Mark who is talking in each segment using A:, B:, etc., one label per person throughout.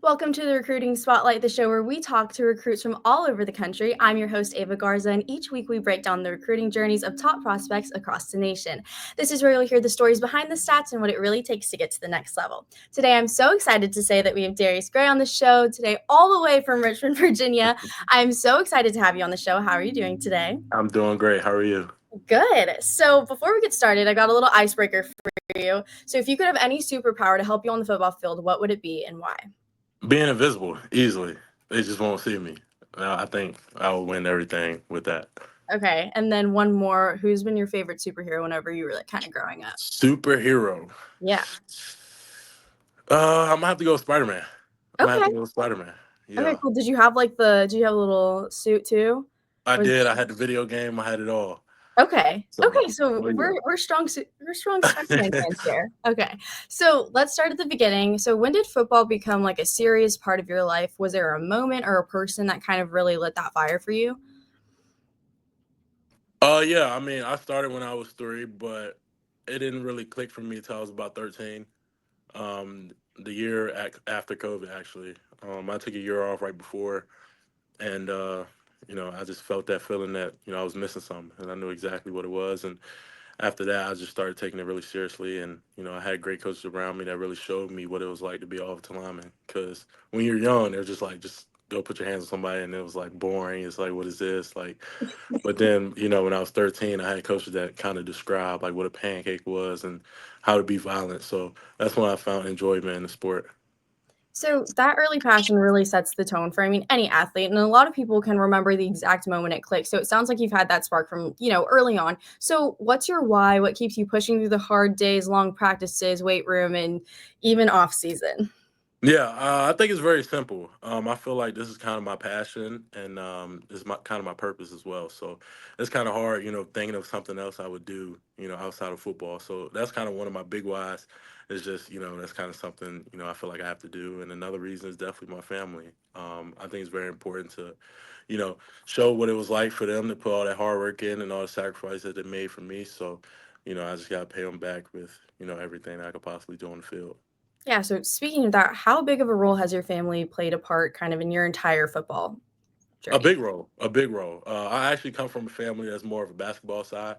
A: Welcome to the Recruiting Spotlight, the show where we talk to recruits from all over the country. I'm your host, Ava Garza, and each week we break down the recruiting journeys of top prospects across the nation. This is where you'll hear the stories behind the stats and what it really takes to get to the next level. Today, I'm so excited to say that we have Darius Gray on the show today, all the way from Richmond, Virginia. I'm so excited to have you on the show. How are you doing today?
B: I'm doing great. How are you?
A: Good. So before we get started, I got a little icebreaker for you. So if you could have any superpower to help you on the football field, what would it be and why?
B: Being invisible, easily. They just won't see me. I think I will win everything with that.
A: Okay, and then one more. Who's been your favorite superhero whenever you were like kind of growing up?
B: Superhero.
A: Yeah.
B: I'm gonna have to go with Spider-Man. I'm gonna have
A: Okay.
B: to go with Spider-Man.
A: Okay,
B: Yeah,
A: cool. Did you have like the did you have a little suit too?
B: I
A: Or
B: did. I had the video game. I had it all.
A: okay.
B: So,
A: Okay, so
B: what do
A: we're strong Spider-Man
B: you?
A: fans here. Okay. So let's start at the beginning. So when did football become like a serious part of your life? Was there a moment or a person that kind of really lit that fire for you?
B: Yeah. I mean, I started when I was 3, but it didn't really click for me until I was about 13. The year after COVID, actually. I took a year off right before, and I just felt that feeling that I was missing something, and I knew exactly what it was. And after that, I just started taking it really seriously, and I had great coaches around me that really showed me what it was like to be an offensive lineman. Because when you're young, they're just like, just go put your hands on somebody, and it was like boring. It's like, what is this like? But then when I was 13, I had coaches that kind of described like what a pancake was and how to be violent. So that's when I found enjoyment in the sport.
A: So that early passion really sets the tone for, I mean, any athlete, and a lot of people can remember the exact moment it clicked. So it sounds like you've had that spark from, early on. So what's your why? What keeps you pushing through the hard days, long practices, weight room, and even off season?
B: Yeah, I think it's very simple. I feel like this is kind of my passion, and this is my kind of my purpose as well. So it's kind of hard, thinking of something else I would do, outside of football. So that's kind of one of my big whys. Is just, that's kind of something, I feel like I have to do. And another reason is definitely my family. I think it's very important to, you know, show what it was like for them to put all that hard work in and all the sacrifice that they made for me. So, I just got to pay them back with, everything I could possibly do on the field.
A: Yeah. So speaking of that, how big of a role has your family played a part kind of in your entire football
B: A
A: journey?
B: big role, a big role. I actually come from a family that's more of a basketball side.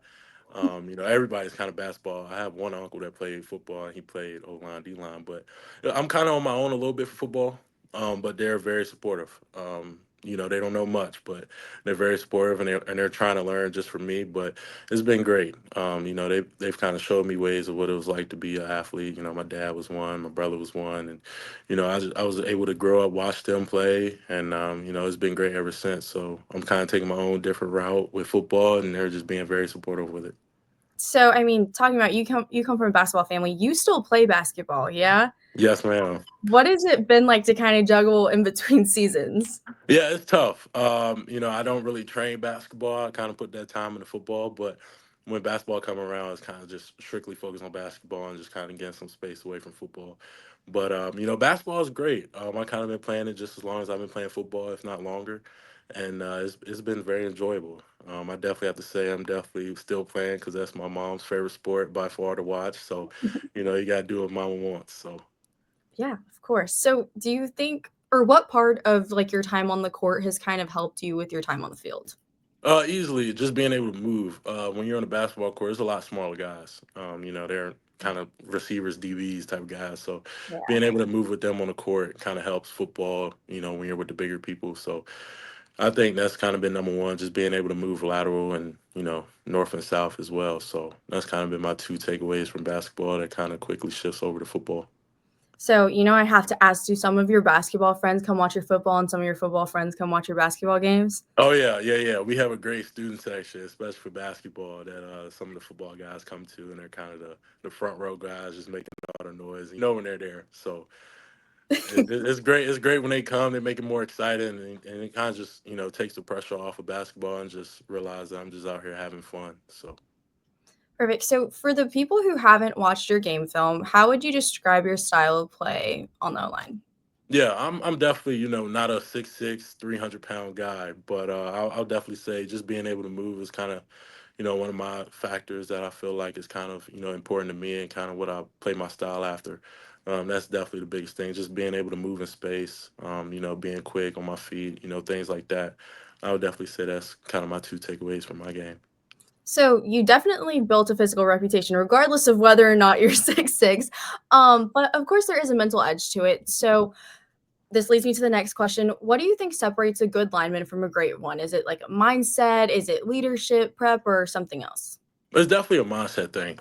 B: Everybody's kind of basketball. I have one uncle that played football and he played O line, D line, but I'm kind of on my own a little bit for football. But they're very supportive. They don't know much, but they're very supportive and they're trying to learn just from me. But it's been great. They've kind of showed me ways of what it was like to be an athlete. My dad was one, my brother was one, and I was able to grow up, watch them play, and it's been great ever since. So I'm kind of taking my own different route with football, and they're just being very supportive with it.
A: So I mean, talking about you come from a basketball family, you still play basketball, yeah?
B: Yes, ma'am.
A: What has it been like to kind of juggle in between seasons?
B: Yeah, it's tough. I don't really train basketball. I kind of put that time into football, but when basketball come around, it's kind of just strictly focused on basketball and just kind of getting some space away from football. But basketball is great. I kind of been playing it just as long as I've been playing football, if not longer, and it's been very enjoyable. I definitely have to say I'm definitely still playing because that's my mom's favorite sport by far to watch. So, you got to do what mama wants. So.
A: Yeah, of course. So, do you think, or what part of like your time on the court has kind of helped you with your time on the field?
B: Easily, just being able to move. When you're on a basketball court, there's a lot smaller guys. They're kind of receivers, DBs type guys. So
A: Yeah.
B: being able to move with them on the court kind of helps football, when you're with the bigger people. So I think that's kind of been number one, just being able to move lateral and, north and south as well. So that's kind of been my two takeaways from basketball that kind of quickly shifts over to football.
A: So, I have to ask, do some of your basketball friends come watch your football and some of your football friends come watch your basketball games?
B: Oh yeah, yeah, yeah. We have a great student section, especially for basketball, that some of the football guys come to, and they're kind of the front row guys, just making all the noise. When they're there, so it's great. It's great when they come. They make it more exciting, and it kind of just takes the pressure off of basketball, and just realize that I'm just out here having fun. So.
A: Perfect. So, for the people who haven't watched your game film, how would you describe your style of play on the O line?
B: Yeah, I'm definitely not a 6'6", 300 pound guy, but I'll definitely say just being able to move is kind of one of my factors that I feel like is kind of important to me and kind of what I play my style after. That's definitely the biggest thing. Just being able to move in space, being quick on my feet, things like that. I would definitely say that's kind of my two takeaways from my game.
A: So you definitely built a physical reputation, regardless of whether or not you're 6'6". But of course, there is a mental edge to it. So this leads me to the next question. What do you think separates a good lineman from a great one? Is it like a mindset? Is it leadership, prep, or something else?
B: It's definitely a mindset thing.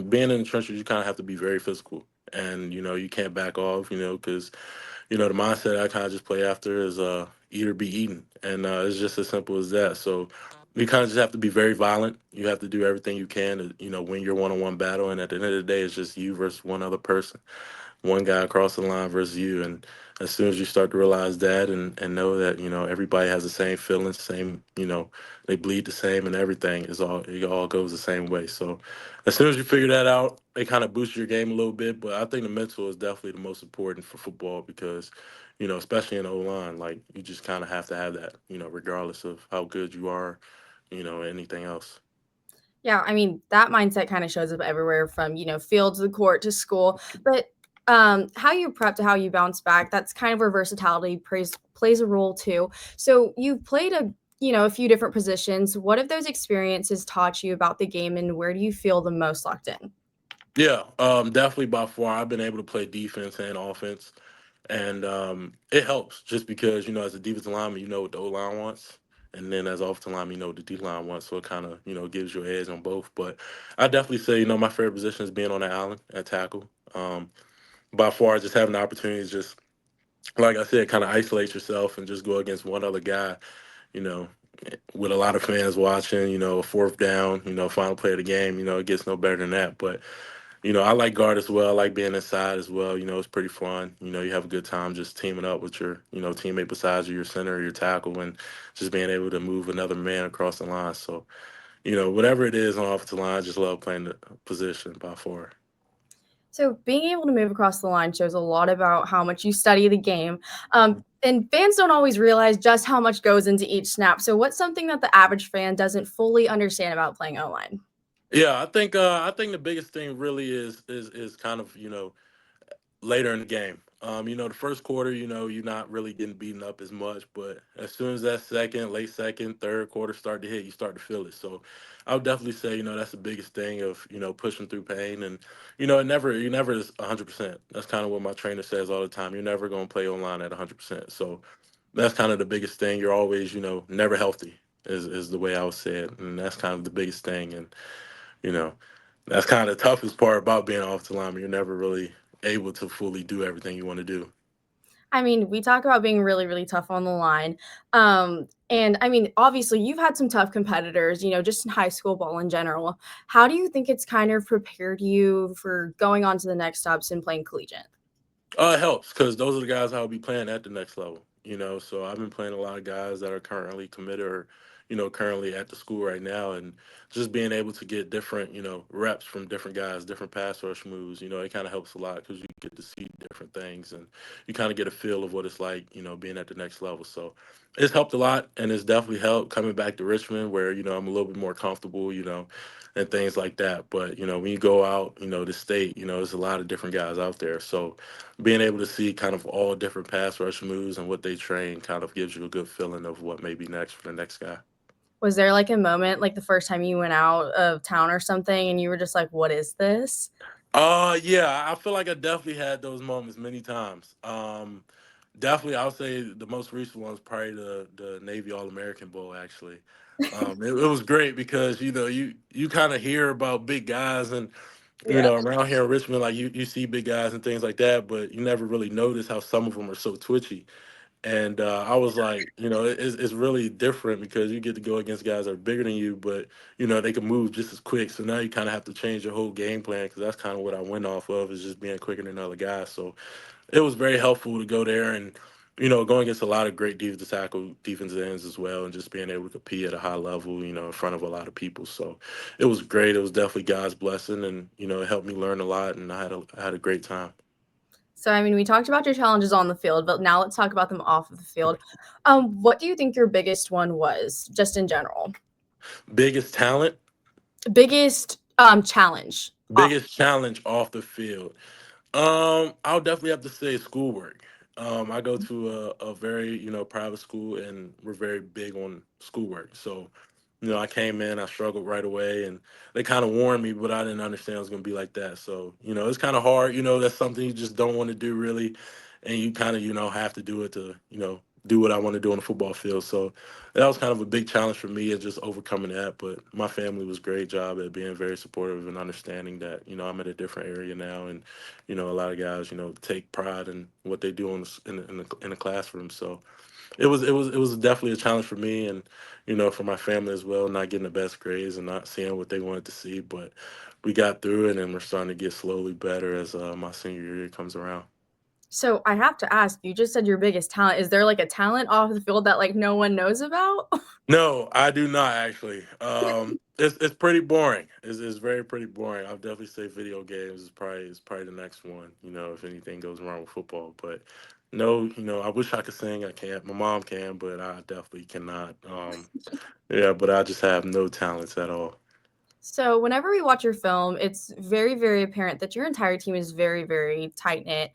B: Being in the trenches, you kind of have to be very physical, and you can't back off. Because the mindset I kind of just play after is eat or be eaten, and it's just as simple as that. So you kind of just have to be very violent. You have to do everything you can to win your one-on-one battle, and at the end of the day, it's just you versus one other person, one guy across the line versus you. And as soon as you start to realize that and know that everybody has the same feelings, same they bleed the same and everything, it all goes the same way. So as soon as you figure that out, it kind of boosts your game a little bit. But I think the mental is definitely the most important for football because especially in the O line, like you just kind of have to have that, regardless of how good you are, anything else.
A: Yeah, I mean, that mindset kind of shows up everywhere from, field to the court to school. But how you prep to how you bounce back, that's kind of where versatility plays a role too. So you've played a few different positions. What have those experiences taught you about the game and where do you feel the most locked in?
B: Yeah, definitely by far. I've been able to play defense and offense. And it helps just because, as a defensive lineman, you know what the O line wants. And then as offensive lineman, you know what the D line wants. So it kind of, gives you an edge on both. But I definitely say, my favorite position is being on the island at tackle. By far, just having the opportunity to just, like I said, kind of isolate yourself and just go against one other guy, you know, with a lot of fans watching, a fourth down, final play of the game, it gets no better than that. But I like guard as well. I like being inside as well. It's pretty fun. You have a good time just teaming up with your, teammate besides you, your center or your tackle, and just being able to move another man across the line. So, whatever it is on offensive line, I just love playing the position by far.
A: So being able to move across the line shows a lot about how much you study the game. And fans don't always realize just how much goes into each snap. So what's something that the average fan doesn't fully understand about playing O line?
B: Yeah, I think the biggest thing really is kind of later in the game. The first quarter, you're not really getting beaten up as much, but as soon as that late second, third quarter start to hit, you start to feel it. So I would definitely say, that's the biggest thing of, pushing through pain. And, you never is 100%. That's kind of what my trainer says all the time. You're never going to play online at 100%. So that's kind of the biggest thing. You're always, never healthy is the way I would say it. And that's kind of the biggest thing. And, you know, that's kind of the toughest part about being off the line. You're never really able to fully do everything you want to do.
A: I mean, we talk about being really, really tough on the line. And I mean, obviously, you've had some tough competitors, just in high school ball in general. How do you think it's kind of prepared you for going on to the next steps and playing collegiate?
B: It helps because those are the guys I'll be playing at the next level. So I've been playing a lot of guys that are currently committed or, currently at the school right now, and just being able to get different, reps from different guys, different pass rush moves. It kind of helps a lot because you get to see different things and you kind of get a feel of what it's like, being at the next level. So it's helped a lot, and it's definitely helped coming back to Richmond, where I'm a little bit more comfortable, and things like that. But when you go out, the state, there's a lot of different guys out there, so being able to see kind of all different pass rush moves and what they train kind of gives you a good feeling of what may be next for the next guy.
A: Was there like a moment, like the first time you went out of town or something, and you were just like, "What is this?"
B: Yeah, I feel like I definitely had those moments many times. Definitely, I would say the most recent one was probably the Navy All American Bowl. Actually, it was great because you kind of hear about big guys and
A: Yeah.
B: around here in Richmond, like you see big guys and things like that, but you never really notice how some of them are so twitchy. And I was like, it's really different because you get to go against guys that are bigger than you, but they can move just as quick. So now you kind of have to change your whole game plan because that's kind of what I went off of is just being quicker than other guys. So it was very helpful to go there and going against a lot of great defensive tackle, defensive ends as well, and just being able to compete at a high level, in front of a lot of people. So it was great. It was definitely God's blessing, and it helped me learn a lot, and I had a great time.
A: So, I mean, we talked about your challenges on the field, but now let's talk about them off of the field. What do you think your biggest one was, just in general?
B: Biggest talent,
A: Biggest challenge off.
B: biggest challenge off the field. I'll definitely have to say schoolwork. I go to a very, private school, and we're very big on schoolwork. So, I came in, I struggled right away, and they kind of warned me, but I didn't understand it was going to be like that. So, it's kind of hard. That's something you just don't want to do really, and you kind of, have to do it to, do what I want to do on the football field. So that was kind of a big challenge for me, and just overcoming that. But my family was a great job at being very supportive and understanding that, I'm at a different area now, and a lot of guys, take pride in what they do in the classroom. So it was definitely a challenge for me, and for my family as well, not getting the best grades and not seeing what they wanted to see. But we got through it, and we're starting to get slowly better as my senior year comes around.
A: So I have to ask, you just said your biggest talent. Is there like a talent off the field that like no one knows about?
B: No, I do not actually. It's pretty boring. It's very pretty boring. I'll definitely say video games is probably the next one. If anything goes wrong with football, but no, I wish I could sing. I can't. My mom can, but I definitely cannot. Yeah, but I just have no talents at all.
A: So whenever we watch your film, it's very, very apparent that your entire team is very, very tight knit.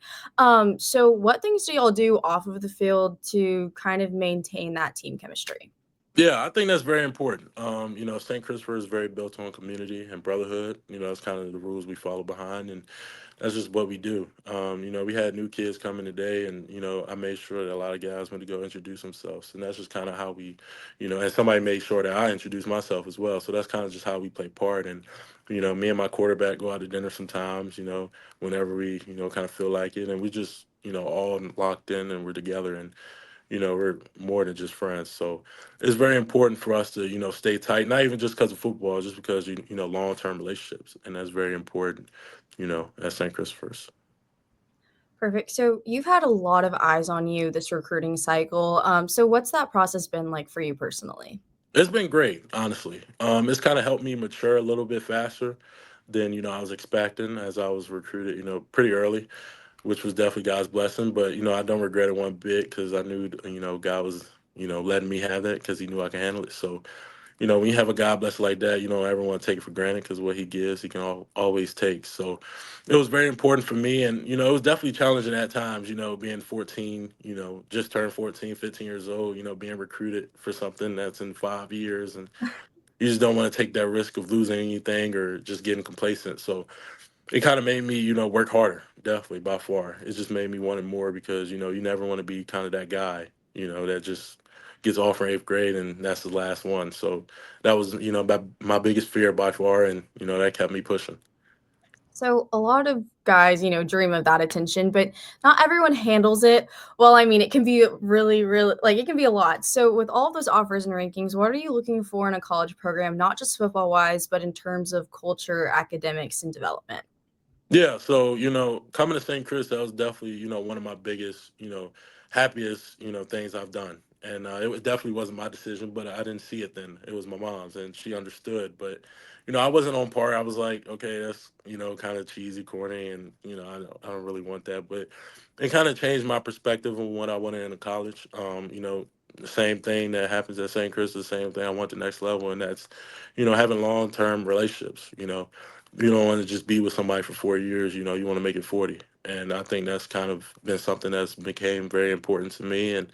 A: So what things do y'all do off of the field to kind of maintain that team chemistry?
B: Yeah, I think that's very important. St. Christopher is very built on community and brotherhood. That's kind of the rules we follow behind, and that's just what we do. We had new kids coming today, and I made sure that a lot of guys went to go introduce themselves, and that's just kind of how we, and somebody made sure that I introduced myself as well. So that's kind of just how we play part, and me and my quarterback go out to dinner sometimes. Whenever we, kind of feel like it, and we just, all locked in and we're together, and we're more than just friends. So it's very important for us to, stay tight, not even just because of football, just because, long term relationships. And that's very important, at St. Christopher's.
A: Perfect. So you've had a lot of eyes on you this recruiting cycle. So what's that process been like for you personally?
B: It's been great, honestly. It's kind of helped me mature a little bit faster than, I was expecting, as I was recruited, pretty early, which was definitely God's blessing. But, I don't regret it one bit, because I knew, God was, letting me have that because he knew I could handle it. So, when you have a God bless like that, everyone take it for granted, because what he gives, he can always take. So it was very important for me. And, it was definitely challenging at times, being 14, just turned 14, 15 years old, being recruited for something that's in 5 years. And you just don't want to take that risk of losing anything or just getting complacent. So it kind of made me, work harder, definitely by far. It just made me want it more, because, you never want to be kind of that guy, that just gets off from eighth grade and that's the last one. So that was, my biggest fear by far. And, that kept me pushing.
A: So a lot of guys, dream of that attention, but not everyone handles it. Well, I mean, it can be really, really like it can be a lot. So with all of those offers and rankings, what are you looking for in a college program, not just football wise, but in terms of culture, academics, and development?
B: Yeah, so coming to St. Chris, that was definitely one of my biggest, happiest things I've done, and definitely wasn't my decision, but I didn't see it then. It was my mom's, and she understood. But I wasn't on par. I was like, okay, that's kind of cheesy, corny, and I don't really want that. But it kind of changed my perspective on what I wanted in a college. The same thing that happens at St. Chris, the same thing I want the next level, and that's having long term relationships. You don't want to just be with somebody for 4 years. You want to make it 40. And I think that's kind of been something that's became very important to me. And,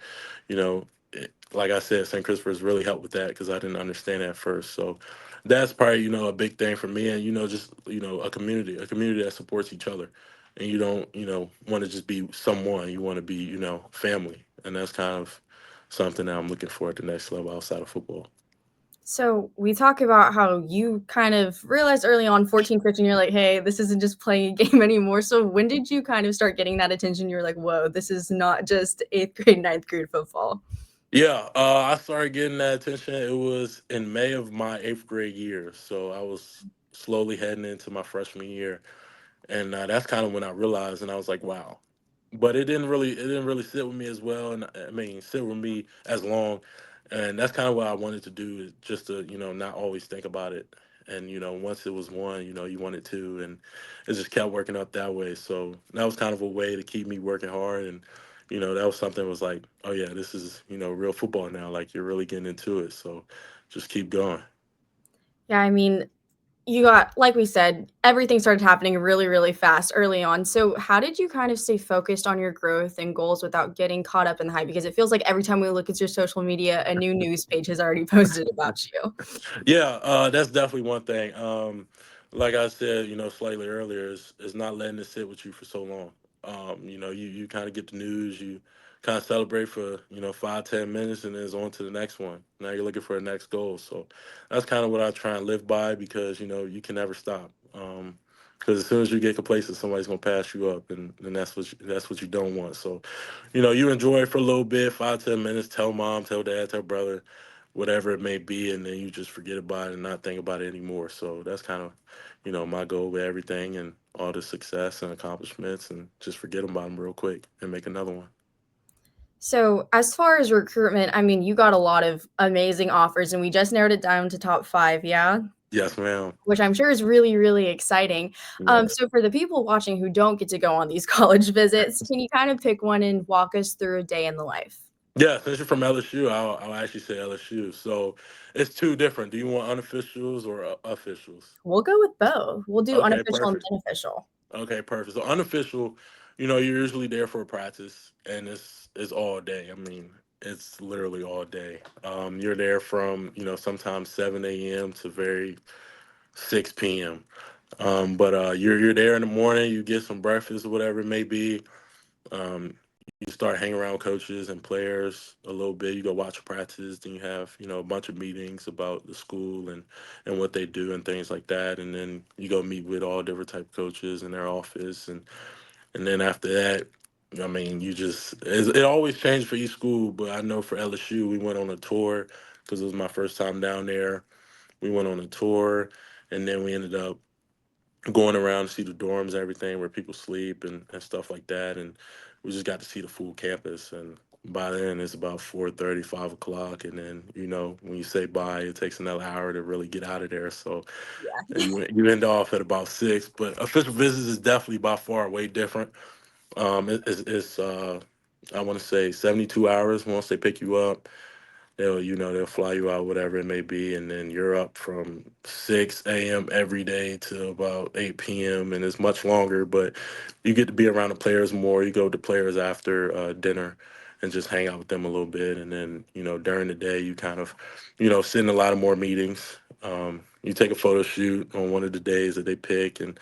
B: like I said, St. Christopher's really helped with that, because I didn't understand it at first. So that's probably, a big thing for me. And, just, a community that supports each other. And you don't, want to just be someone. You want to be, family. And that's kind of something that I'm looking for at the next level outside of football.
A: So we talk about how you kind of realized early on, 14, 15, you're like, hey, this isn't just playing a game anymore. So when did you kind of start getting that attention? You're like, whoa, this is not just eighth grade, ninth grade football.
B: Yeah, I started getting that attention. It was in May of my eighth grade year, so I was slowly heading into my freshman year, and that's kind of when I realized, and I was like, wow. But it didn't really sit with me as well, and I mean, sit with me as long, and that's kind of what I wanted to do, is just to not always think about it, and once it was one, you wanted two, and it just kept working out that way. So that was kind of a way to keep me working hard, and that was something, was like, oh yeah, this is real football now. Like, you're really getting into it, so just keep going.
A: Yeah, I mean, you got like we said, everything started happening really, really fast early on. So how did you kind of stay focused on your growth and goals without getting caught up in the hype? Because it feels like every time we look at your social media, a new news page has already posted about you.
B: Yeah, that's definitely one thing. Like I said, slightly earlier, is not letting it sit with you for so long. You kind of get the news, you kind of celebrate for 5-10 minutes, and then it's on to the next one. Now you're looking for the next goal. So that's kind of what I try and live by because you can never stop. Because as soon as you get complacent, somebody's gonna pass you up, and that's what you don't want. So, you enjoy it for a little bit, 5-10 minutes. Tell mom, tell dad, tell brother, whatever it may be, and then you just forget about it and not think about it anymore. So that's kind of, my goal with everything and all the success and accomplishments, and just forget about them real quick and make another one.
A: So, as far as recruitment, I mean, you got a lot of amazing offers, and we just narrowed it down to top 5, yeah?
B: Yes, ma'am.
A: Which I'm sure is really, really exciting.
B: Yeah.
A: So for the people watching who don't get to go on these college visits, can you kind of pick one and walk us through a day in the life?
B: Yeah, since you're from LSU, I'll actually say LSU. So it's two different. Do you want unofficials or officials?
A: We'll go with both. We'll do
B: Okay,
A: unofficial and
B: perfect.
A: then official.
B: Okay, perfect. So unofficial, you're usually there for a practice, and it's all day. I mean, it's literally all day. You're there from sometimes 7 a.m. to very 6 p.m. But you're there in the morning. You get some breakfast or whatever it may be. Um, you start hanging around coaches and players a little bit. You go watch practice. Then you have a bunch of meetings about the school and what they do and things like that. And then you go meet with all different type of coaches in their office. And then after that, I mean, it always changed for each school. But I know for LSU, we went on a tour because it was my first time down there. We went on a tour, and then we ended up going around to see the dorms, everything where people sleep and stuff like that. And we just got to see the full campus. And by then it's about 4:30, 5 o'clock. And then, when you say bye, it takes another hour to really get out of there. So
A: Yeah.
B: you end off at about 6. But official visits is definitely by far way different. It's I want to say 72 hours once they pick you up. They'll fly you out, whatever it may be, and then you're up from 6 a.m. every day to about 8 p.m. and it's much longer, but you get to be around the players more. You go to players after dinner and just hang out with them a little bit, and then during the day you kind of sit in a lot of more meetings. You take a photo shoot on one of the days that they pick, and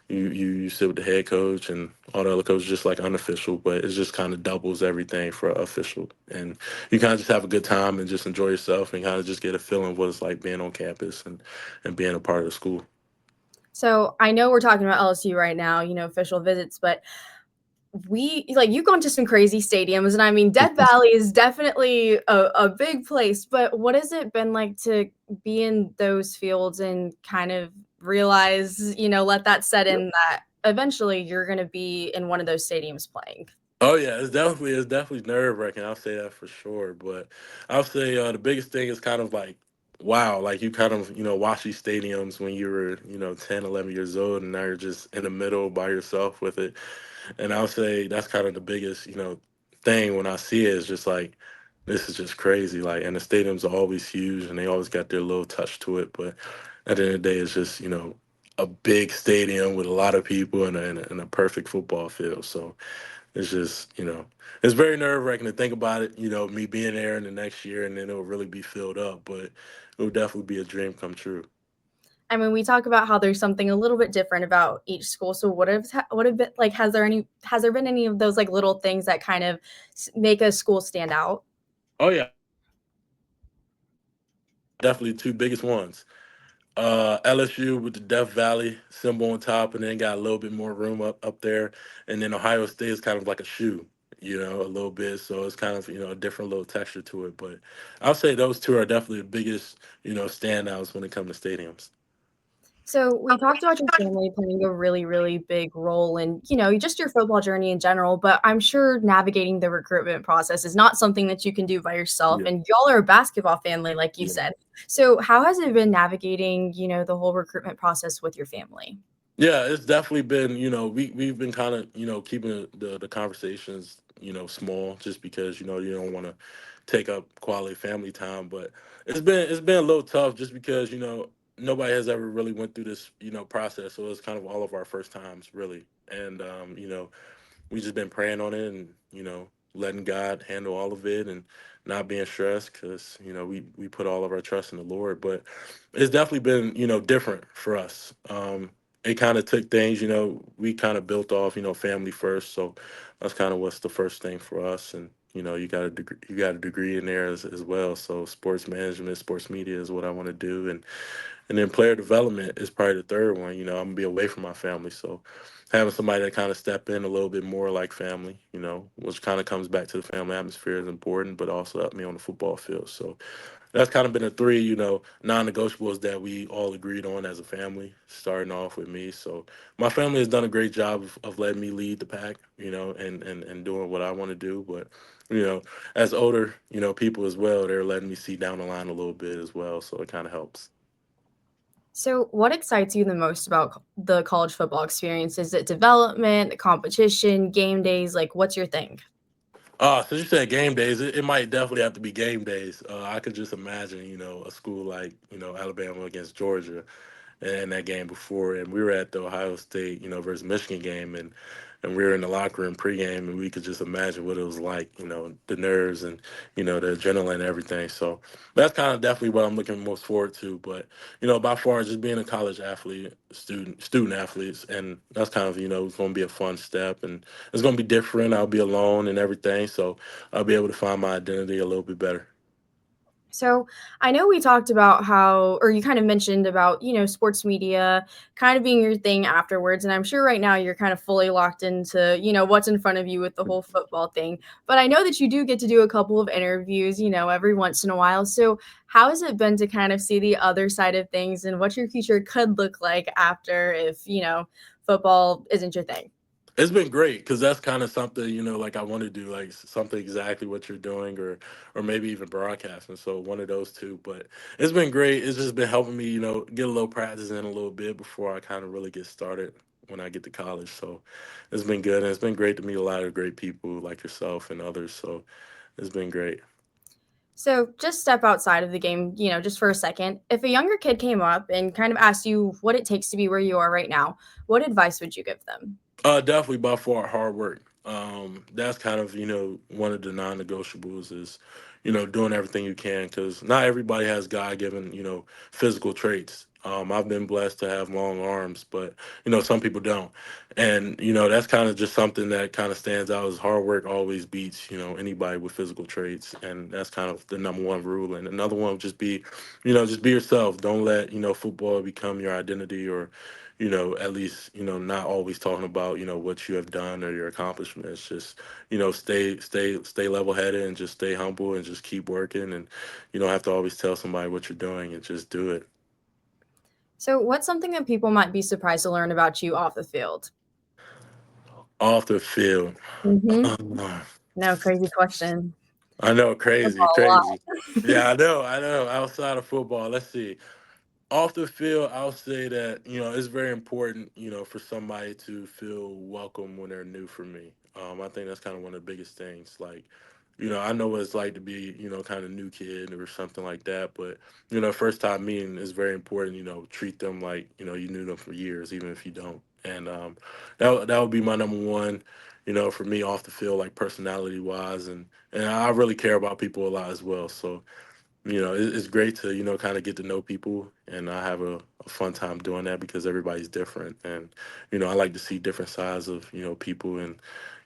B: you sit with the head coach and all the other coaches, just like unofficial, but it just kind of doubles everything for official. And you kind of just have a good time and just enjoy yourself and kind of just get a feeling of what it's like being on campus and being a part of the school.
A: So I know we're talking about LSU right now, official visits, but you've gone to some crazy stadiums, and I mean, Death Valley is definitely a big place, but what has it been like to be in those fields and kind of realize, let that set in that eventually you're gonna be in one of those stadiums playing?
B: Oh yeah, it's definitely nerve wracking. I'll say that for sure. But I'll say the biggest thing is kind of like wow, like you kind of watch these stadiums when you were 10, 11 years old, and now you're just in the middle by yourself with it. And I'll say that's kind of the biggest thing when I see it is just like this is just crazy. Like, and the stadiums are always huge, and they always got their little touch to it. But at the end of the day, it's just a big stadium with a lot of people and a perfect football field. So it's just, it's very nerve wracking to think about it, me being there in the next year and then it'll really be filled up, but it will definitely be a dream come true.
A: I mean, we talk about how there's something a little bit different about each school. So what have been like? Has there been any of those like little things that kind of make a school stand out?
B: Oh, yeah, definitely two biggest ones. LSU with the Death Valley symbol on top, and then got a little bit more room up there. And then Ohio State is kind of like a shoe, a little bit. So it's kind of a different little texture to it. But I'll say those two are definitely the biggest standouts when it comes to stadiums.
A: So we talked about your family playing a really, really big role in, just your football journey in general, but I'm sure navigating the recruitment process is not something that you can do by yourself.
B: Yeah.
A: And y'all are a basketball family, like you
B: Yeah.
A: said. So how has it been navigating, the whole recruitment process with your family?
B: Yeah, it's definitely been, we've been kind of, keeping the conversations, small just because, you don't want to take up quality family time. But it's been a little tough just because, nobody has ever really went through this, process. So it's kind of all of our first times, really. And we just been praying on it, and letting God handle all of it, and not being stressed, because we put all of our trust in the Lord. But it's definitely been different for us. It kind of took things, we kind of built off, family first. So that's kind of what's the first thing for us. And you got a degree in there as well. So sports management, sports media is what I want to do. And then player development is probably the third one. I'm gonna be away from my family, so having somebody that kind of step in a little bit more like family, which kind of comes back to the family atmosphere, is important, but also help me on the football field. So that's kind of been the three, non-negotiables that we all agreed on as a family, starting off with me. So my family has done a great job of letting me lead the pack, and doing what I want to do. But you know, as older, people as well, they're letting me see down the line a little bit as well. So it kind of helps.
A: So, what excites you the most about the college football experience? Is it development, the competition, game days? Like, what's your thing?
B: So you said game days. It might definitely have to be game days. I could just imagine, a school like, Alabama against Georgia, and that game before, and we were at the Ohio State, versus Michigan game, and we were in the locker room pregame, and we could just imagine what it was like, the nerves, and the adrenaline and everything. So that's kind of definitely what I'm looking most forward to. But by far, just being a college athlete, student athletes, and that's kind of it's going to be a fun step, and it's going to be different. I'll be alone and everything, so I'll be able to find my identity a little bit better.
A: So I know we talked about how, or you kind of mentioned about, sports media kind of being your thing afterwards. And I'm sure right now you're kind of fully locked into, what's in front of you with the whole football thing. But I know that you do get to do a couple of interviews, every once in a while. So how has it been to kind of see the other side of things and what your future could look like after if, football isn't your thing?
B: It's been great, because that's kind of something, like I want to do, like something exactly what you're doing, or maybe even broadcasting. So one of those two. But it's been great. It's just been helping me, get a little practice in a little bit before I kind of really get started when I get to college. So it's been good, and it's been great to meet a lot of great people like yourself and others. So it's been great.
A: So just step outside of the game, just for a second. If a younger kid came up and kind of asked you what it takes to be where you are right now, what advice would you give them?
B: Definitely by far hard work. That's kind of one of the non-negotiables is doing everything you can, because not everybody has God-given physical traits. I've been blessed to have long arms, but some people don't, and that's kind of just something that kind of stands out, is hard work always beats anybody with physical traits, and that's kind of the number one rule. And another one would just be just be yourself. Don't let football become your identity, or at least, not always talking about, what you have done or your accomplishments. Just, stay level headed, and just stay humble, and just keep working. And you don't have to always tell somebody what you're doing, and just do it.
A: So what's something that people might be surprised to learn about you off the field?
B: Off the field.
A: Mhm.
B: Uh,
A: No, crazy question.
B: I know, crazy,
A: Football a
B: crazy.
A: lot.
B: Yeah, I know. Outside of football, let's see. Off the field, I'll say that it's very important, for somebody to feel welcome when they're new. For me, I think that's kind of one of the biggest things. Like, I know what it's like to be, kind of new kid or something like that. But first time meeting is very important. Treat them like you knew them for years, even if you don't. And that would be my number one. For me, off the field, like personality wise, and I really care about people a lot as well. So it's great to kind of get to know people, and I have a fun time doing that, because everybody's different, and I like to see different sides of people, and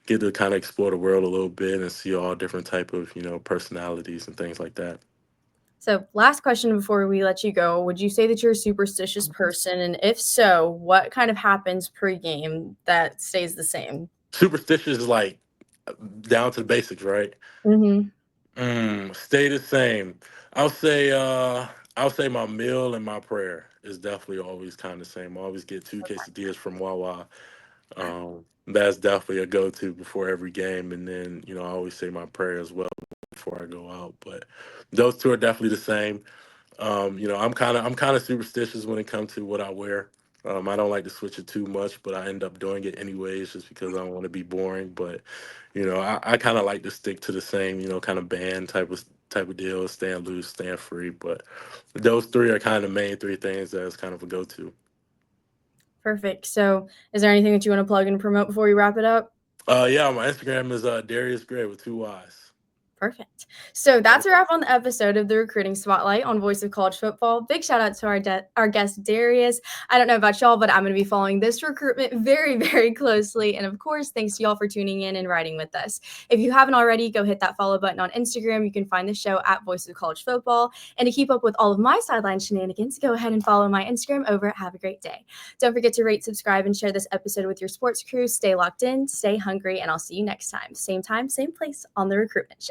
B: get to kind of explore the world a little bit, and see all different type of personalities and things like that.
A: So, last question before we let you go. Would you say that you're a superstitious person? And if so, what kind of happens pre-game that stays the same?
B: Superstitious is like down to the basics, right?
A: Mhm.
B: Stay the same. I'll say uh I'll say my meal and my prayer is definitely always kind of the same. I always get two quesadillas from Wawa. That's definitely a go-to before every game, and then I always say my prayer as well before I go out. But those two are definitely the same. I'm kind of superstitious when it comes to what I wear. I don't like to switch it too much, but I end up doing it anyways, just because I don't want to be boring. But I kind of like to stick to the same kind of band type of type of deal, staying loose, staying free. But those three are kind of the main three things that's kind of a go-to.
A: Perfect. So, is there anything that you want to plug and promote before we wrap it up?
B: Yeah, my Instagram is Darius Gray with two Y's.
A: Perfect. So that's a wrap on the episode of the Recruiting Spotlight on Voice of College Football. Big shout out to our guest Darius. I don't know about y'all, but I'm going to be following this recruitment very, very closely. And of course, thanks to y'all for tuning in and riding with us. If you haven't already, go hit that follow button on Instagram. You can find the show at Voice of College Football. And to keep up with all of my sideline shenanigans, go ahead and follow my Instagram over at Have a Great Day. Don't forget to rate, subscribe, and share this episode with your sports crew. Stay locked in, stay hungry, and I'll see you next time. Same time, same place on the Recruitment Show.